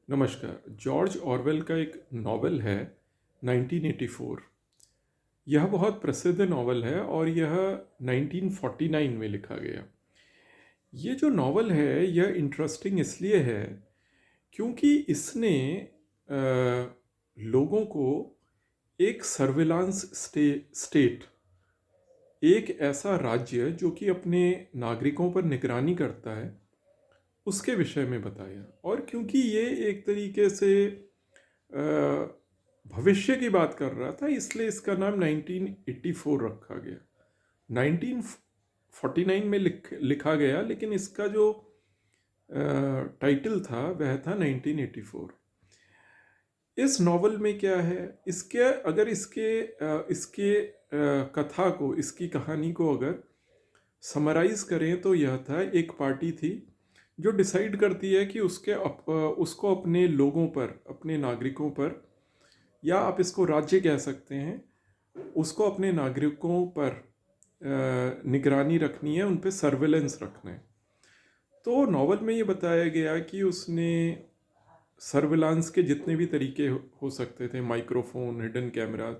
नमस्कार। George Orwell का एक नॉवल है 1984। यह बहुत प्रसिद्ध नॉवल है और यह 1949 में लिखा गया। ये जो नॉवल है यह इंटरेस्टिंग इसलिए है क्योंकि इसने लोगों को एक सर्विलांस स्टेट, एक ऐसा राज्य जो कि अपने नागरिकों पर निगरानी करता है, उसके विषय में बताया। और क्योंकि ये एक तरीके से भविष्य की बात कर रहा था, इसलिए इसका नाम 1984 रखा गया। 1949 में लिखा गया, लेकिन इसका जो टाइटल था वह था 1984। इस नॉवल में क्या है, इसके अगर इसके कथा को, इसकी कहानी को अगर समराइज करें तो यह था, एक पार्टी थी जो डिसाइड करती है कि उसको अपने लोगों पर, अपने नागरिकों पर, या आप इसको राज्य कह सकते हैं, उसको अपने नागरिकों पर निगरानी रखनी है, उन पे सर्वेलेंस रखना है। तो नॉवल में ये बताया गया कि उसने सर्विलांस के जितने भी तरीके हो सकते थे, माइक्रोफोन, हिडन कैमरा,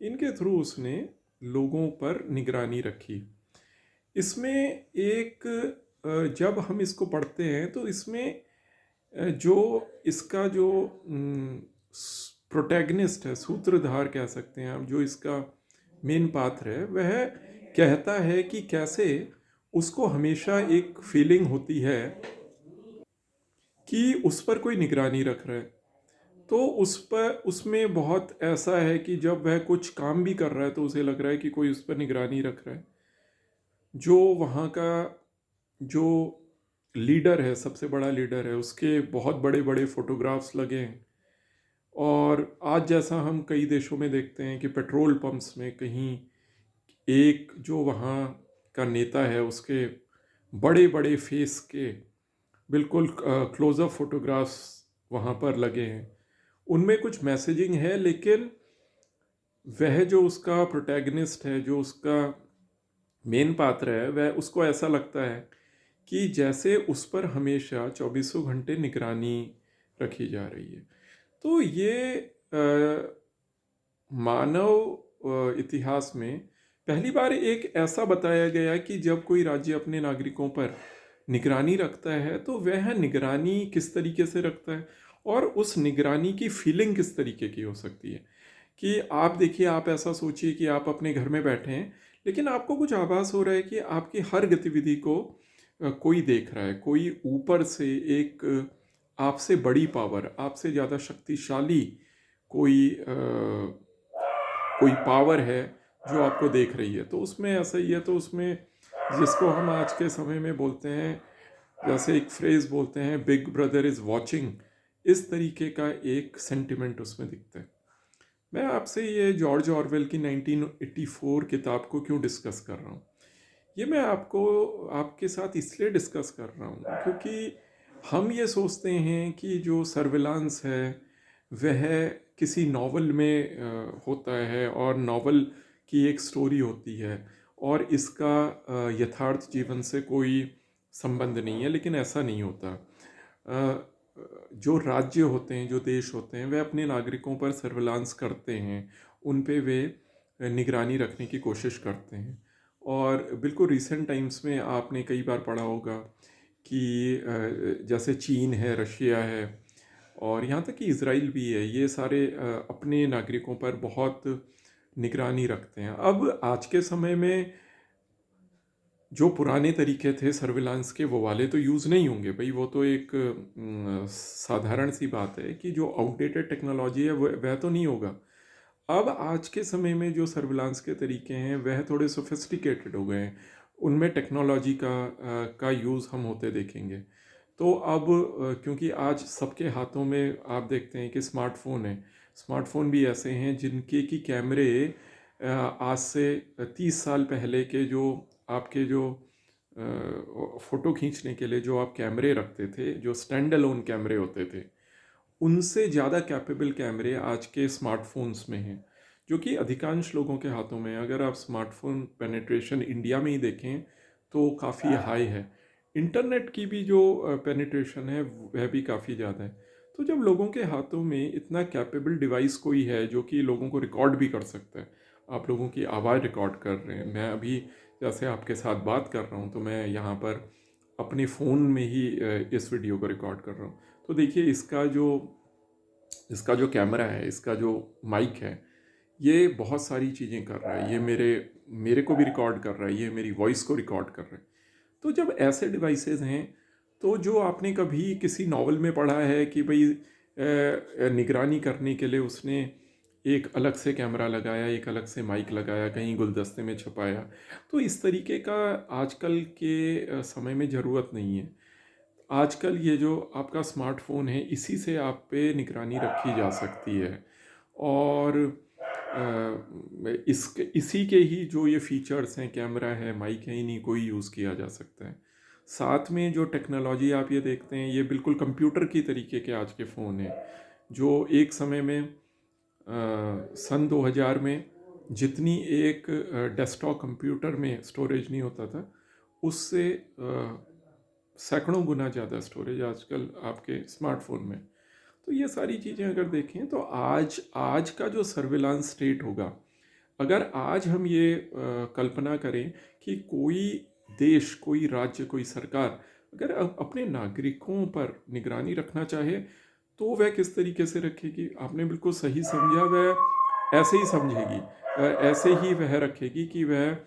इनके थ्रू उसने लोगों पर निगरानी रखी। इसमें एक जब हम इसको पढ़ते हैं तो इसमें जो इसका जो प्रोटैगनिस्ट है, सूत्रधार कह सकते हैं आप, जो इसका मेन पात्र है, वह कहता है कि कैसे उसको हमेशा एक फीलिंग होती है कि उस पर कोई निगरानी रख रहा है। तो उस पर, उसमें बहुत ऐसा है कि जब वह कुछ काम भी कर रहा है तो उसे लग रहा है कि कोई उस पर निगरानी रख रहा है। जो वहाँ का जो लीडर है, सबसे बड़ा लीडर है, उसके बहुत बड़े बड़े फोटोग्राफ्स लगे हैं। और आज जैसा हम कई देशों में देखते हैं कि पेट्रोल पंप्स में कहीं एक जो वहाँ का नेता है, उसके बड़े बड़े फेस के बिल्कुल क्लोजअप फोटोग्राफ्स वहाँ पर लगे हैं। उनमें कुछ मैसेजिंग है, लेकिन वह जो उसका प्रोटैगनिस्ट है, जो उसका मेन पात्र है, वह, उसको ऐसा लगता है कि जैसे उस पर हमेशा चौबीसों घंटे निगरानी रखी जा रही है। तो ये मानव इतिहास में पहली बार एक ऐसा बताया गया कि जब कोई राज्य अपने नागरिकों पर निगरानी रखता है तो वह निगरानी किस तरीके से रखता है, और उस निगरानी की फीलिंग किस तरीके की हो सकती है। कि आप देखिए, आप ऐसा सोचिए कि आप अपने घर में बैठे हैं, लेकिन आपको कुछ आभास हो रहा है कि आपकी हर गतिविधि को कोई देख रहा है। कोई ऊपर से एक आपसे बड़ी पावर, आपसे ज़्यादा शक्तिशाली कोई कोई पावर है जो आपको देख रही है। तो उसमें ऐसा ही है। तो उसमें, जिसको हम आज के समय में बोलते हैं, जैसे एक फ्रेज बोलते हैं, बिग ब्रदर इज़ वॉचिंग, इस तरीके का एक सेंटिमेंट उसमें दिखता है। मैं आपसे ये जॉर्ज ऑरवेल की 1984 किताब को क्यों डिस्कस कर रहा हूँ, ये मैं आपके साथ इसलिए डिस्कस कर रहा हूँ क्योंकि हम ये सोचते हैं कि जो सर्विलांस है वह किसी नॉवल में होता है, और नॉवल की एक स्टोरी होती है, और इसका यथार्थ जीवन से कोई संबंध नहीं है। लेकिन ऐसा नहीं होता। जो राज्य होते हैं, जो देश होते हैं, वे अपने नागरिकों पर सर्विलांस करते हैं, उन पे वे निगरानी रखने की कोशिश करते हैं। और बिल्कुल रिसेंट टाइम्स में आपने कई बार पढ़ा होगा कि जैसे चीन है, रशिया है, और यहाँ तक कि इज़राइल भी है, ये सारे अपने नागरिकों पर बहुत निगरानी रखते हैं। अब आज के समय में जो पुराने तरीके थे सर्विलांस के, वो वाले तो यूज़ नहीं होंगे भाई। वो तो एक साधारण सी बात है कि जो आउटडेटेड टेक्नोलॉजी है वह तो नहीं होगा। अब आज के समय में जो सर्विलांस के तरीके हैं वह थोड़े सोफिस्टिकेटेड हो गए हैं। उनमें टेक्नोलॉजी का यूज़ हम होते देखेंगे। तो अब क्योंकि आज सबके हाथों में आप देखते हैं कि स्मार्टफोन है। स्मार्टफोन भी ऐसे हैं जिनके की कैमरे आज से 30 साल पहले के जो आपके जो फ़ोटो खींचने के लिए जो आप कैमरे रखते थे, जो स्टैंड अलोन कैमरे होते थे, उनसे ज़्यादा कैपेबल कैमरे आज के स्मार्टफोन्स में हैं, जो कि अधिकांश लोगों के हाथों में है। अगर आप स्मार्टफोन पेनिट्रेशन इंडिया में ही देखें तो काफ़ी हाई है। इंटरनेट की भी जो पेनिट्रेशन है वह भी काफ़ी ज़्यादा है। तो जब लोगों के हाथों में इतना कैपेबल डिवाइस कोई है जो कि लोगों को रिकॉर्ड भी कर सकता है, आप लोगों की आवाज़ रिकॉर्ड कर रहे हैं, मैं अभी जैसे आपके साथ बात कर रहा हूँ तो मैं यहाँ पर अपने फ़ोन में ही इस वीडियो को रिकॉर्ड कर रहा हूँ। तो देखिए इसका जो कैमरा है, इसका जो माइक है, ये बहुत सारी चीज़ें कर रहा है। ये मेरे मेरे को भी रिकॉर्ड कर रहा है, ये मेरी वॉइस को रिकॉर्ड कर रहा है। तो जब ऐसे डिवाइसेस हैं, तो जो आपने कभी किसी नॉवल में पढ़ा है कि भाई निगरानी करने के लिए उसने एक अलग से कैमरा लगाया, एक अलग से माइक लगाया, कहीं गुलदस्ते में छुपाया, तो इस तरीके का आजकल के समय में ज़रूरत नहीं है। आजकल ये जो आपका स्मार्टफ़ोन है, इसी से आप पे निगरानी रखी जा सकती है। और इसी के ही जो ये फीचर्स हैं, कैमरा है, माइक है, इन्हीं को ही यूज़ किया जा सकता है। साथ में जो टेक्नोलॉजी आप ये देखते हैं, ये बिल्कुल कंप्यूटर की तरीके के आज के फ़ोन हैं, जो एक समय में सन 2000 में जितनी एक डेस्कटॉप कंप्यूटर में स्टोरेज नहीं होता था, उससे सैकड़ों गुना ज़्यादा स्टोरेज आजकल आपके स्मार्टफोन में। तो ये सारी चीज़ें अगर देखें तो आज आज का जो सर्विलांस स्टेट होगा, अगर आज हम ये कल्पना करें कि कोई देश, कोई राज्य, कोई सरकार अगर अपने नागरिकों पर निगरानी रखना चाहे, तो वह किस तरीके से रखेगी? आपने बिल्कुल सही समझा, वह ऐसे ही समझेगी, ऐसे ही वह रखेगी कि वह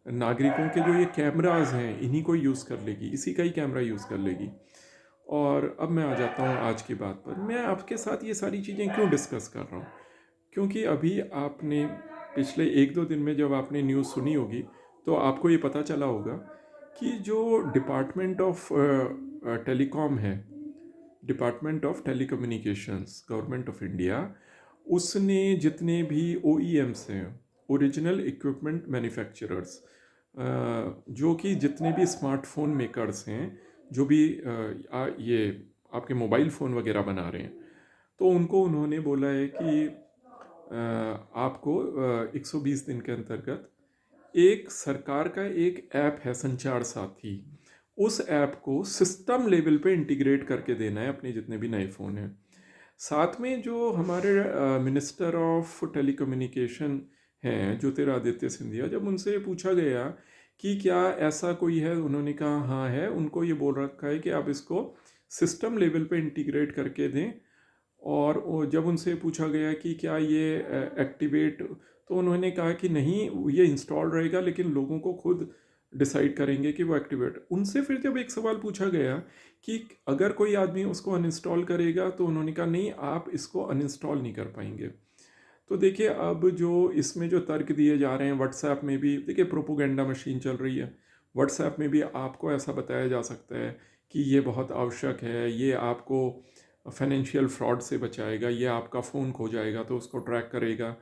नागरिकों के जो ये कैमरास हैं, इन्हीं को यूज़ कर लेगी, इसी का ही कैमरा यूज़ कर लेगी। और अब मैं आ जाता हूँ आज की बात पर। मैं आपके साथ ये सारी चीज़ें क्यों डिस्कस कर रहा हूँ? क्योंकि अभी आपने पिछले 1-2 दिन में जब आपने न्यूज़ सुनी होगी, तो आपको ये पता चला होगा कि जो डिपार्टमेंट ऑफ टेलीकॉम है, department of telecommunications, government of India, उसने जितने भी ओईएम्स हैं, ओरिजिनल इक्विपमेंट मैन्युफैक्चरर्स, जो कि जितने भी स्मार्टफोन मेकर्स हैं, जो भी ये आपके मोबाइल फ़ोन वगैरह बना रहे हैं, तो उनको उन्होंने बोला है कि आपको 120 दिन के अंतर्गत एक सरकार का एक ऐप है, संचार साथी, उस ऐप को सिस्टम लेवल पे इंटीग्रेट करके देना है अपने जितने भी नए फ़ोन हैं। साथ में जो हमारे मिनिस्टर ऑफ टेलीकम्युनिकेशन हैं ज्योतिरादित्य सिंधिया, जब उनसे पूछा गया कि क्या ऐसा कोई है, उन्होंने कहा हाँ है, उनको ये बोल रखा है कि आप इसको सिस्टम लेवल पे इंटीग्रेट करके दें। और जब उनसे पूछा गया कि क्या ये एक्टिवेट, तो उन्होंने कहा कि नहीं, ये इंस्टॉल रहेगा लेकिन लोगों को खुद डिसाइड करेंगे कि वो एक्टिवेट। उनसे फिर जब एक सवाल पूछा गया कि अगर कोई आदमी उसको अनइंस्टॉल करेगा, तो उन्होंने कहा नहीं, आप इसको अनइंस्टॉल नहीं कर पाएंगे। तो देखिए, अब जो इसमें जो तर्क दिए जा रहे हैं, व्हाट्सएप में भी देखिए प्रोपोगेंडा मशीन चल रही है। व्हाट्सएप में भी आपको ऐसा बताया जा सकता है कि ये बहुत आवश्यक है, ये आपको फाइनेंशियल फ्रॉड से बचाएगा, ये आपका फ़ोन खो जाएगा तो उसको ट्रैक करेगा।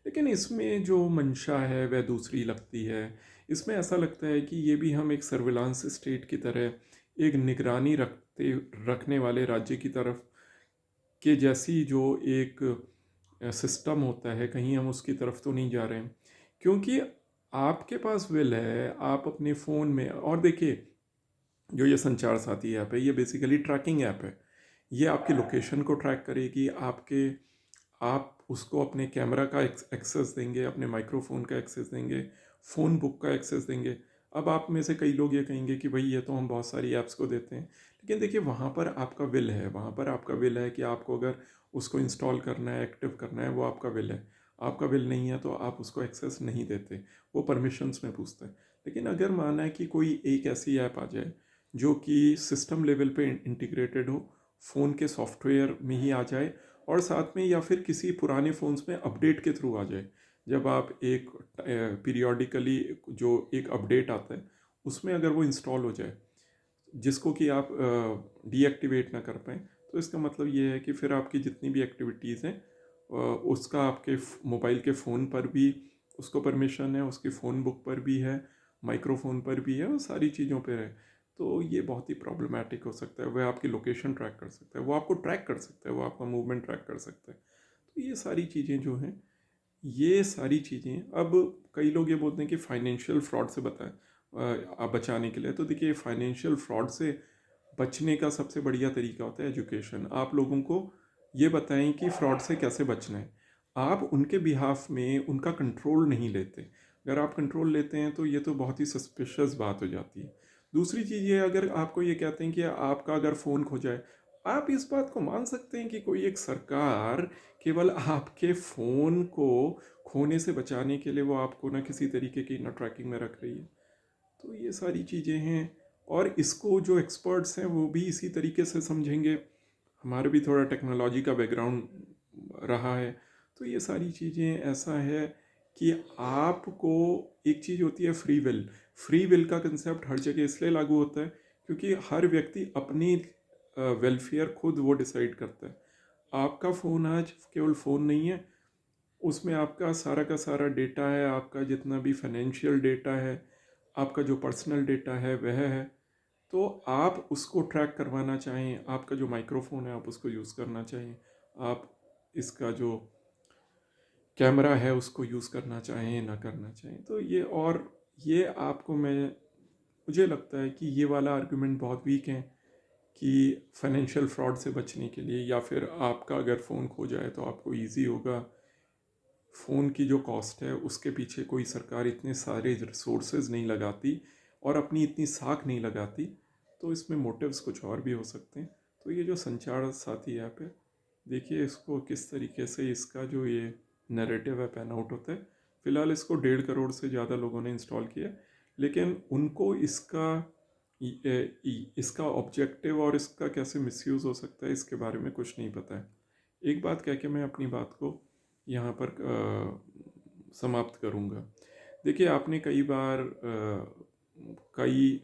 लेकिन इसमें जो मंशा है वह दूसरी लगती है। इसमें ऐसा लगता है कि ये भी हम एक सर्विलांस स्टेट की तरह, एक निगरानी रखने वाले राज्य की तरफ के जैसी जो एक सिस्टम होता है, कहीं हम उसकी तरफ तो नहीं जा रहे हैं। क्योंकि आपके पास विल है, आप अपने फ़ोन में, और देखिए जो ये संचार साथी ऐप है, ये बेसिकली ट्रैकिंग ऐप है। ये आपकी लोकेशन को ट्रैक करेगी, आप उसको अपने कैमरा का एक्सेस देंगे, अपने माइक्रोफोन का एक्सेस देंगे, फ़ोन बुक का एक्सेस देंगे। अब आप में से कई लोग ये कहेंगे कि भाई ये तो हम बहुत सारी ऐप्स को देते हैं, लेकिन देखिए वहाँ पर आपका विल है, वहाँ पर आपका विल है कि आपको अगर उसको इंस्टॉल करना है, एक्टिव करना है, वो आपका विल है। आपका विल नहीं है तो आप उसको एक्सेस नहीं देते, वो परमिशंस में पूछता है। लेकिन अगर माना है कि कोई एक ऐसी ऐप आ जाए जो कि सिस्टम लेवल पे इंटीग्रेटेड हो, फ़ोन के सॉफ्टवेयर में ही आ जाए, और साथ में या फिर किसी पुराने फ़ोन्स में अपडेट के थ्रू आ जाए, जब आप एक पीरियोडिकली जो एक अपडेट आता है, उसमें अगर वो इंस्टॉल हो जाए, जिसको कि आप डीएक्टिवेट ना कर पाएँ, तो इसका मतलब ये है कि फिर आपकी जितनी भी एक्टिविटीज़ हैं, उसका आपके मोबाइल के फ़ोन पर भी उसको परमिशन है, उसके फ़ोन बुक पर भी है, माइक्रोफोन पर भी है, और सारी चीज़ों पर है। तो ये बहुत ही प्रॉब्लमैटिक हो सकता है। वह आपकी लोकेशन ट्रैक कर सकता है, वो आपको ट्रैक कर सकता है, वो आपका मूवमेंट ट्रैक कर सकता है। तो ये सारी चीज़ें जो हैं, ये सारी चीज़ें, अब कई लोग ये बोलते हैं कि फाइनेंशियल फ्रॉड से बताएं, आप बचाने के लिए। तो देखिए, फाइनेंशियल फ्रॉड से बचने का सबसे बढ़िया तरीका होता है एजुकेशन। आप लोगों को ये बताएं कि फ्रॉड से कैसे बचना है। आप उनके बिहाफ में उनका कंट्रोल नहीं लेते। अगर आप कंट्रोल लेते हैं तो ये तो बहुत ही सस्पिशियस बात हो जाती है। दूसरी चीज़ ये, अगर आपको ये कहते हैं कि आपका अगर फ़ोन खो जाए, आप इस बात को मान सकते हैं कि कोई एक सरकार केवल आपके फ़ोन को खोने से बचाने के लिए वो आपको ना किसी तरीके की ना ट्रैकिंग में रख रही है। तो ये सारी चीज़ें हैं, और इसको जो एक्सपर्ट्स हैं वो भी इसी तरीके से समझेंगे। हमारे भी थोड़ा टेक्नोलॉजी का बैकग्राउंड रहा है, तो ये सारी चीज़ें ऐसा है कि आपको, एक चीज़ होती है फ्री विल। फ्री विल का कंसेप्ट हर जगह इसलिए लागू होता है क्योंकि हर व्यक्ति अपनी वेलफेयर खुद वो डिसाइड करता है। आपका फ़ोन आज केवल फ़ोन नहीं है, उसमें आपका सारा का सारा डेटा है, आपका जितना भी फाइनेंशियल डेटा है, आपका जो पर्सनल डेटा है वह है। तो आप उसको ट्रैक करवाना चाहें, आपका जो माइक्रोफोन है आप उसको यूज़ करना चाहिए, आप इसका जो कैमरा है उसको यूज़ करना चाहें ना करना चाहें, तो ये, और ये आपको, मुझे लगता है कि ये वाला आर्गुमेंट बहुत वीक है कि फाइनेंशियल फ्रॉड से बचने के लिए, या फिर आपका अगर फ़ोन खो जाए तो आपको ईजी होगा। फ़ोन की जो कॉस्ट है उसके पीछे कोई सरकार इतने सारे रिसोर्सेज नहीं लगाती और अपनी इतनी साख नहीं लगाती, तो इसमें मोटिव्स कुछ और भी हो सकते हैं। तो ये जो संचार साथी ऐप है, देखिए इसको किस तरीके से इसका जो ये नैरेटिव है पैन आउट होता है। फ़िलहाल इसको 1.5 करोड़ से ज़्यादा लोगों ने इंस्टॉल किया, लेकिन उनको इसका ऑब्जेक्टिव और इसका कैसे मिसयूज़ हो सकता है इसके बारे में कुछ नहीं पता है। एक बात कह के मैं अपनी बात को यहाँ पर समाप्त करूँगा। देखिए, आपने कई बार कई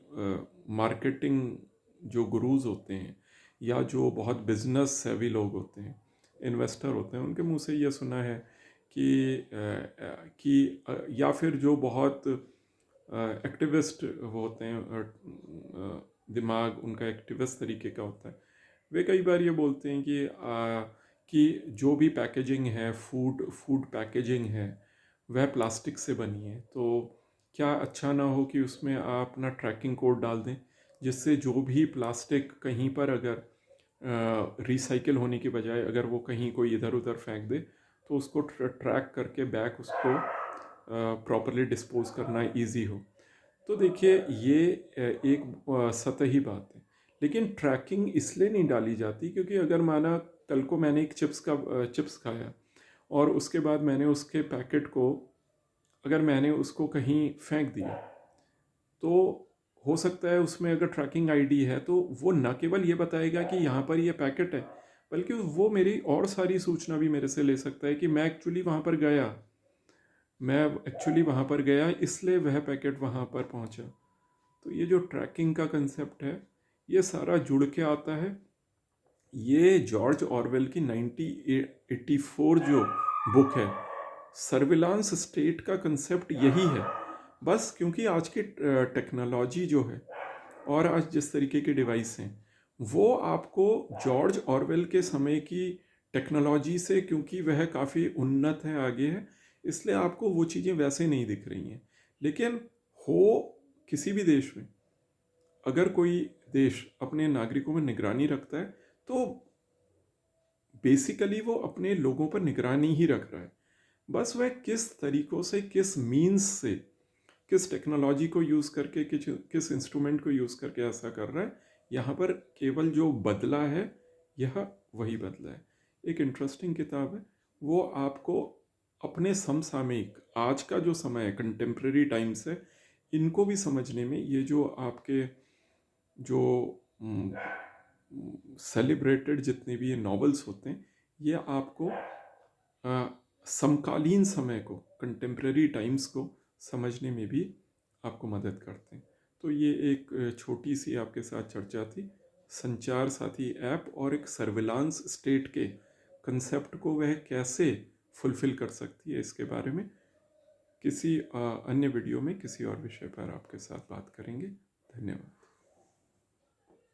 मार्केटिंग जो गुरुज होते हैं या जो बहुत बिजनेस सेवी लोग होते हैं, इन्वेस्टर होते हैं, उनके मुंह से ये सुना है या फिर जो बहुत एक्टिविस्ट होते हैं, दिमाग उनका एक्टिविस्ट तरीके का होता है, वे कई बार ये बोलते हैं कि जो भी पैकेजिंग है, फूड पैकेजिंग है, वह प्लास्टिक से बनी है, तो क्या अच्छा ना हो कि उसमें आप ना ट्रैकिंग कोड डाल दें, जिससे जो भी प्लास्टिक कहीं पर अगर रिसाइकिल होने के बजाय अगर वो कहीं कोई इधर उधर फेंक दे, तो उसको ट्रैक करके बैक उसको प्रॉपरली डिस्पोज करना इजी हो। तो देखिए, ये एक सतही बात है, लेकिन ट्रैकिंग इसलिए नहीं डाली जाती क्योंकि अगर माना कल को मैंने एक चिप्स खाया और उसके बाद मैंने उसके पैकेट को, अगर मैंने उसको कहीं फेंक दिया, तो हो सकता है उसमें अगर ट्रैकिंग आईडी है तो वो न केवल ये बताएगा कि यहाँ पर ये पैकेट है, बल्कि वो मेरी और सारी सूचना भी मेरे से ले सकता है कि मैं एक्चुअली वहाँ पर गया इसलिए वह पैकेट वहाँ पर पहुँचा। तो ये जो ट्रैकिंग का कंसेप्ट है, ये सारा जुड़ के आता है। ये जॉर्ज ऑरवेल की 1984 जो बुक है, सर्विलांस स्टेट का कंसेप्ट यही है। बस क्योंकि आज की टेक्नोलॉजी जो है और आज जिस तरीके के डिवाइस हैं, वो आपको जॉर्ज ऑरवेल के समय की टेक्नोलॉजी से, क्योंकि वह काफ़ी उन्नत है, आगे है, इसलिए आपको वो चीज़ें वैसे नहीं दिख रही हैं। लेकिन हो किसी भी देश में, अगर कोई देश अपने नागरिकों में निगरानी रखता है तो बेसिकली वो अपने लोगों पर निगरानी ही रख रहा है। बस वह किस तरीक़ों से, किस मीन्स से, किस टेक्नोलॉजी को यूज़ करके, किस इंस्ट्रूमेंट को यूज़ करके ऐसा कर रहा है, यहाँ पर केवल जो बदला है यह वही बदला है। एक इंटरेस्टिंग किताब है, वो आपको अपने समसामयिक, आज का जो समय है, कंटेम्प्रेरी टाइम्स है, इनको भी समझने में, ये जो आपके जो सेलिब्रेटेड जितने भी ये नॉवेल्स होते हैं, ये आपको समकालीन समय को, कंटेम्प्रेरी टाइम्स को समझने में भी आपको मदद करते हैं। तो ये एक छोटी सी आपके साथ चर्चा थी संचार साथी ऐप और एक सर्विलांस स्टेट के कंसेप्ट को वह कैसे फुलफिल कर सकती है, इसके बारे में किसी अन्य वीडियो में किसी और विषय पर आपके साथ बात करेंगे। धन्यवाद।